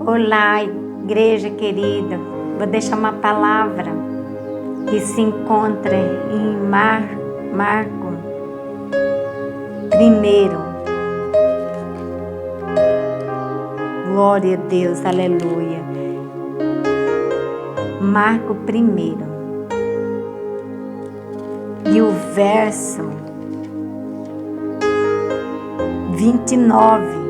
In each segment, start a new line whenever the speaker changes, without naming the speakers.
Olá, igreja querida. Vou deixar uma palavra que se encontra em Marco 1. Glória a Deus, aleluia. Marco 1. E o verso 29.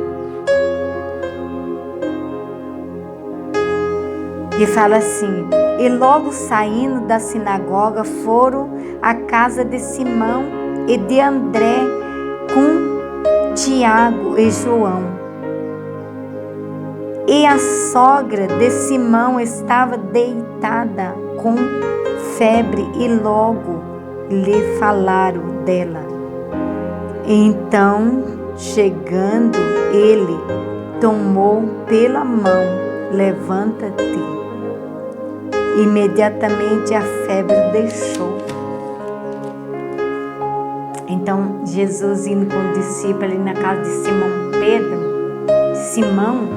E fala assim: e logo saindo da sinagoga foram à casa de Simão e de André com Tiago e João. E a sogra de Simão estava deitada com febre e logo lhe falaram dela. Então, chegando ele, tomou pela mão: levanta-te. Imediatamente a febre deixou. Então Jesus indo com o discípulo ali na casa de Simão,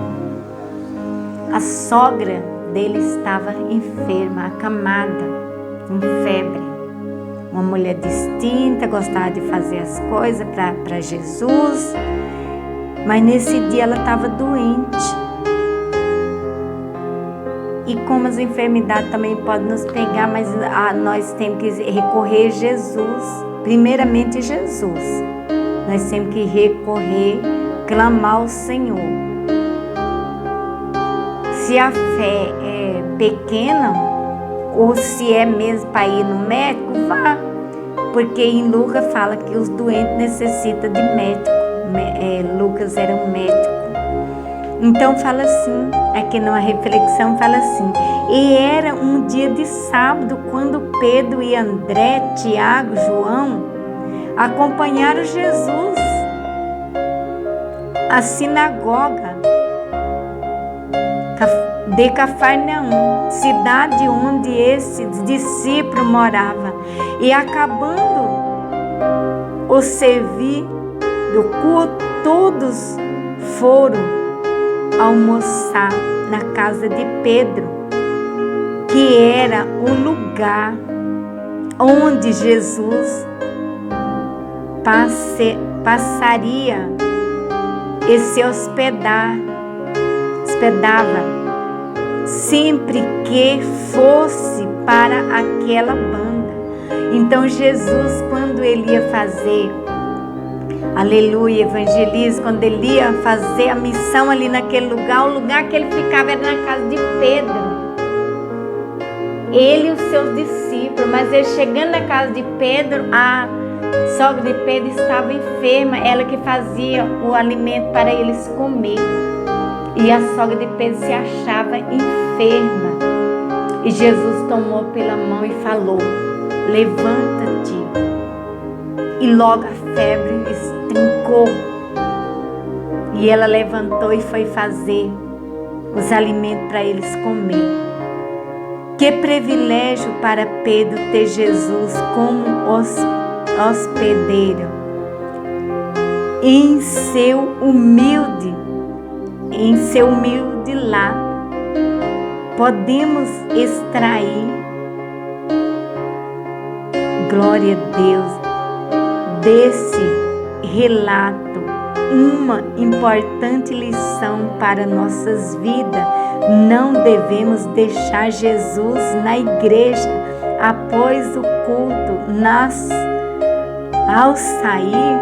a sogra dele estava enferma, acamada, com febre. Uma mulher distinta, gostava de fazer as coisas para Jesus, mas nesse dia ela estava doente. E como as enfermidades também podem nos pegar, mas nós temos que recorrer a Jesus. Primeiramente Jesus. Nós temos que recorrer, clamar ao Senhor. Se a fé é pequena, ou se é mesmo para ir no médico, vá. Porque em Lucas fala que os doentes necessitam de médico. Lucas era um médico. Então fala assim, aqui numa reflexão fala assim: e era um dia de sábado quando Pedro e André, Tiago, João acompanharam Jesus à sinagoga de Cafarnaum, cidade onde esse discípulo morava. E acabando o servir do culto, todos foram almoçar na casa de Pedro, que era o lugar onde Jesus passaria e se hospedava sempre que fosse para aquela banda. Então Jesus, quando ele ia fazer aleluia, evangelismo, quando ele ia fazer a missão ali naquele lugar, o lugar que ele ficava era na casa de Pedro. Ele e os seus discípulos, mas ele chegando na casa de Pedro, a sogra de Pedro estava enferma, ela que fazia o alimento para eles comer. E a sogra de Pedro se achava enferma. E Jesus tomou pela mão e falou: levanta-te. E logo a febre estrincou. E ela levantou e foi fazer os alimentos para eles comer. Que privilégio para Pedro ter Jesus como hospedeiro. Em seu humilde lar, podemos extrair, glória a Deus, desse relato uma importante lição para nossas vidas. Não devemos deixar Jesus na igreja após o culto. Ao sair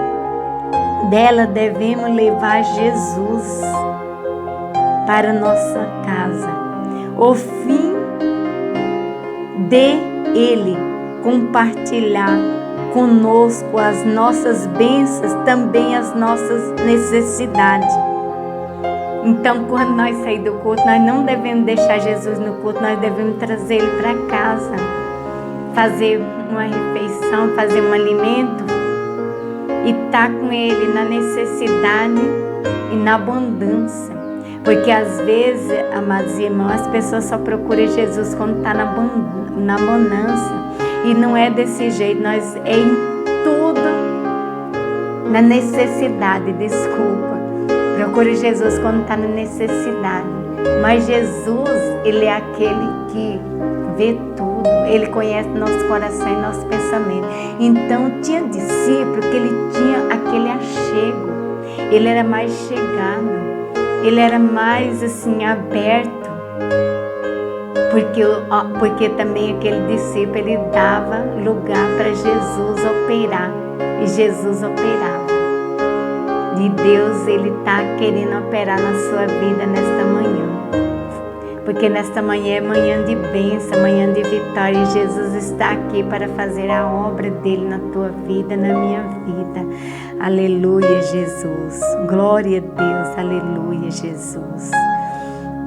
dela, devemos levar Jesus para nossa casa. O fim de Ele compartilhar conosco as nossas bênçãos, também as nossas necessidades. Então, quando nós saímos do culto, nós não devemos deixar Jesus no culto, nós devemos trazer Ele para casa, fazer uma refeição, fazer um alimento e estar com Ele na necessidade e na abundância. Porque às vezes, amados irmãos, as pessoas só procuram Jesus quando está na bonança. E não é desse jeito, nós é em tudo, na necessidade, desculpa. Procure Jesus quando está na necessidade. Mas Jesus, Ele é aquele que vê tudo. Ele conhece nosso coração e nosso pensamento. Então, tinha discípulo que ele tinha aquele achego. Ele era mais chegado. Ele era mais assim, aberto. Porque também aquele discípulo, ele dava lugar para Jesus operar. E Jesus operava. E Deus, Ele está querendo operar na sua vida nesta manhã. Porque nesta manhã é manhã de bênção, manhã de vitória. E Jesus está aqui para fazer a obra dEle na tua vida, na minha vida. Aleluia, Jesus. Glória a Deus. Aleluia, Jesus.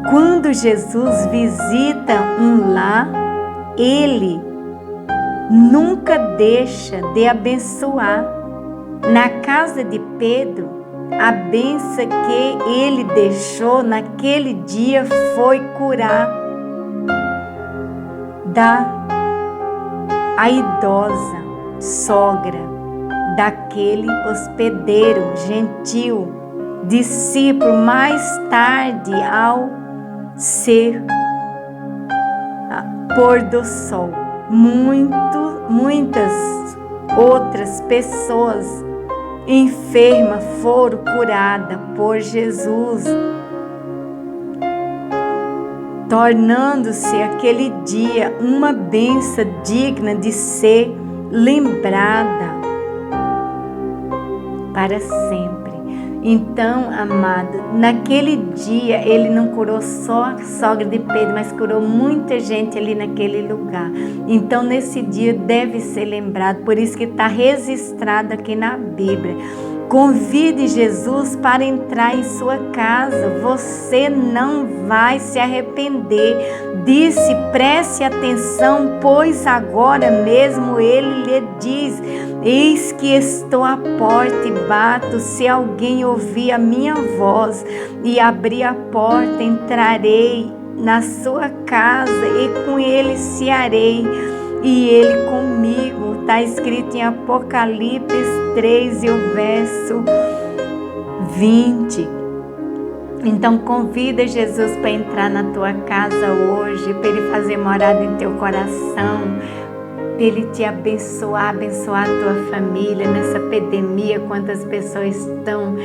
Quando Jesus visita um lar, Ele nunca deixa de abençoar. Na casa de Pedro, a bênção que ele deixou naquele dia foi curar a idosa sogra daquele hospedeiro gentil, discípulo. Mais tarde, ao ser pôr do sol, muitas outras pessoas enfermas foram curadas por Jesus, tornando-se aquele dia uma bênção digna de ser lembrada para sempre. Então, amado, naquele dia ele não curou só a sogra de Pedro, mas curou muita gente ali naquele lugar. Então, nesse dia deve ser lembrado, por isso que está registrado aqui na Bíblia. Convide Jesus para entrar em sua casa, você não vai se arrepender. Disse, preste atenção, pois agora mesmo ele lhe diz: eis que estou à porta e bato. Se alguém ouvir a minha voz e abrir a porta, entrarei na sua casa e com ele cearei e ele comigo. Está escrito em Apocalipse 3 e o verso 20. Então convida Jesus para entrar na tua casa hoje, para Ele fazer morada em teu coração, para Ele te abençoar a tua família nessa pandemia. Quantas pessoas estão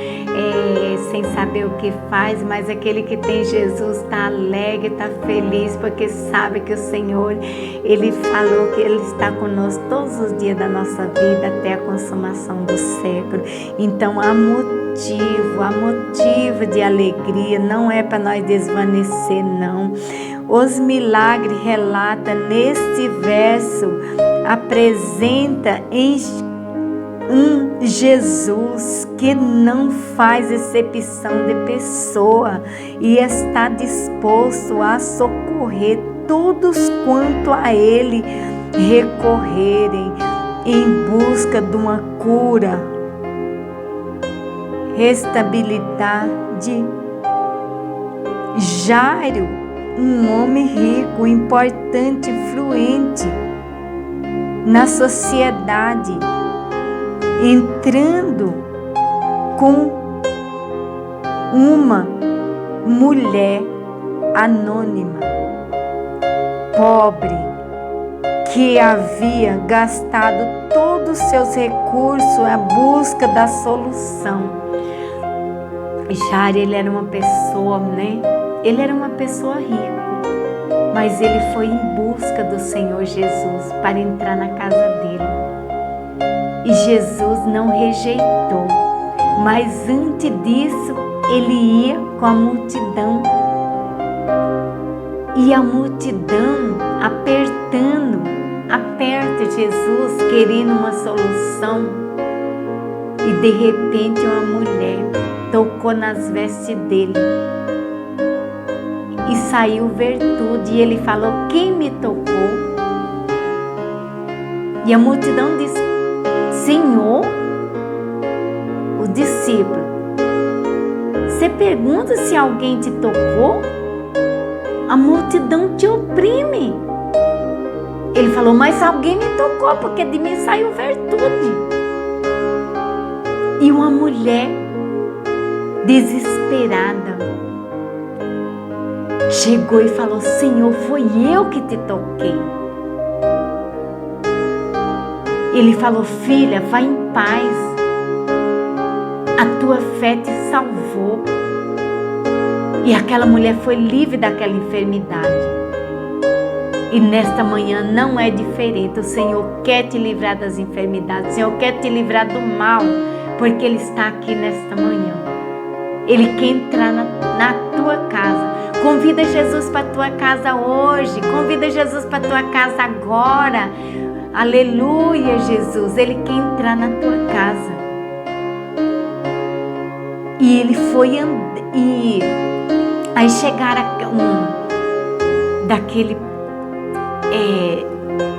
sem saber o que faz, mas aquele que tem Jesus está alegre, está feliz, porque sabe que o Senhor, Ele falou que Ele está conosco todos os dias da nossa vida até a consumação do século. Então há motivo de alegria, não é para nós desvanecer, não. Os milagres relata neste verso, apresenta em um Jesus que não faz exceção de pessoa e está disposto a socorrer todos quanto a Ele recorrerem em busca de uma cura, estabilidade. Jairo, um homem rico, importante, influente na sociedade, entrando com uma mulher anônima, pobre, que havia gastado todos os seus recursos à busca da solução. Jairo, ele era uma pessoa, Ele era uma pessoa rica, mas ele foi em busca do Senhor Jesus para entrar na casa dele. E Jesus não rejeitou, mas antes disso, ele ia com a multidão. E a multidão aperta Jesus, querendo uma solução. E de repente uma mulher tocou nas vestes dele e saiu virtude. E ele falou: quem me tocou? E a multidão disse: Senhor, o discípulo, você pergunta se alguém te tocou? A multidão te oprime. Ele falou: mas alguém me tocou, porque de mim saiu virtude. E uma mulher desesperada, chegou e falou: Senhor, foi eu que te toquei. Ele falou: filha, vai em paz, a tua fé te salvou. E aquela mulher foi livre daquela enfermidade. E nesta manhã não é diferente. O Senhor quer te livrar das enfermidades, o Senhor quer te livrar do mal, porque Ele está aqui nesta manhã. Ele quer entrar na tua casa. Convida Jesus para a tua casa hoje, convida Jesus para a tua casa agora. Aleluia, Jesus, Ele quer entrar na tua casa. E ele foi e aí chegaram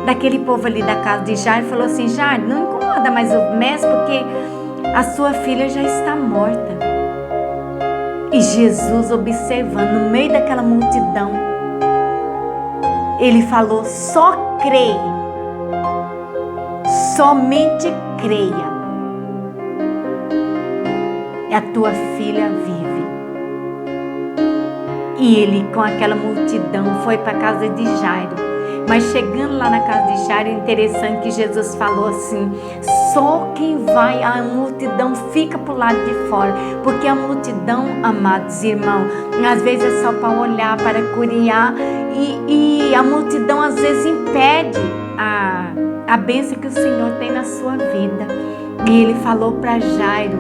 daquele povo ali da casa de Jairo e falou assim: Jairo, não incomoda mais o mestre, porque a sua filha já está morta. E Jesus, observando no meio daquela multidão, Ele falou: só creia, somente creia, e a tua filha vive. E ele, com aquela multidão, foi para a casa de Jairo. Mas chegando lá na casa de Jairo, é interessante que Jesus falou assim: só quem vai, a multidão fica para o lado de fora. Porque a multidão, amados irmãos, às vezes é só para olhar, para curiar. E a multidão às vezes impede a bênção que o Senhor tem na sua vida. E ele falou para Jairo: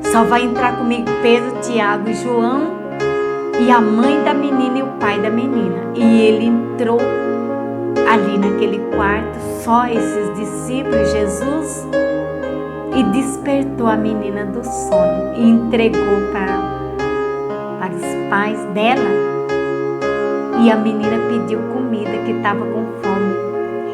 só vai entrar comigo Pedro, Tiago e João, e a mãe da menina e o pai da menina. E ele entrou ali naquele quarto, só esses discípulos, Jesus, e despertou a menina do sono e entregou para os pais dela. E a menina pediu comida, que estava com fome.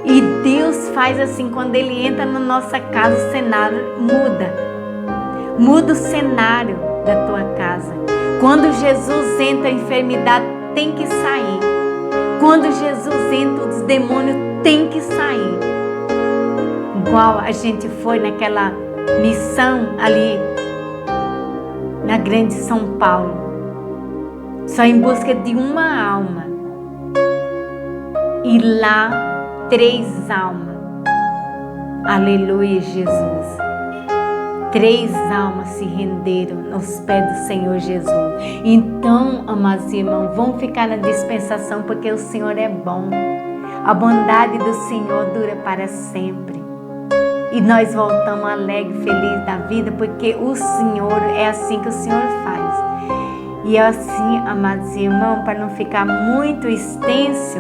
E Deus faz assim: quando Ele entra na nossa casa, o cenário muda o cenário da tua casa. Quando Jesus entra, a enfermidade tem que sair. Quando Jesus entra, os demônios têm que sair. Igual a gente foi naquela missão ali na Grande São Paulo, só em busca de uma alma. E lá, 3 almas. Aleluia, Jesus. 3 almas se renderam aos pés do Senhor Jesus. Então, amados irmãos, vão ficar na dispensação, porque o Senhor é bom. A bondade do Senhor dura para sempre. E nós voltamos alegre, feliz da vida, porque o Senhor, é assim que o Senhor faz. E assim, amados irmãos, para não ficar muito extenso,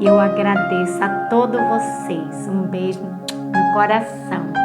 eu agradeço a todos vocês. Um beijo no coração.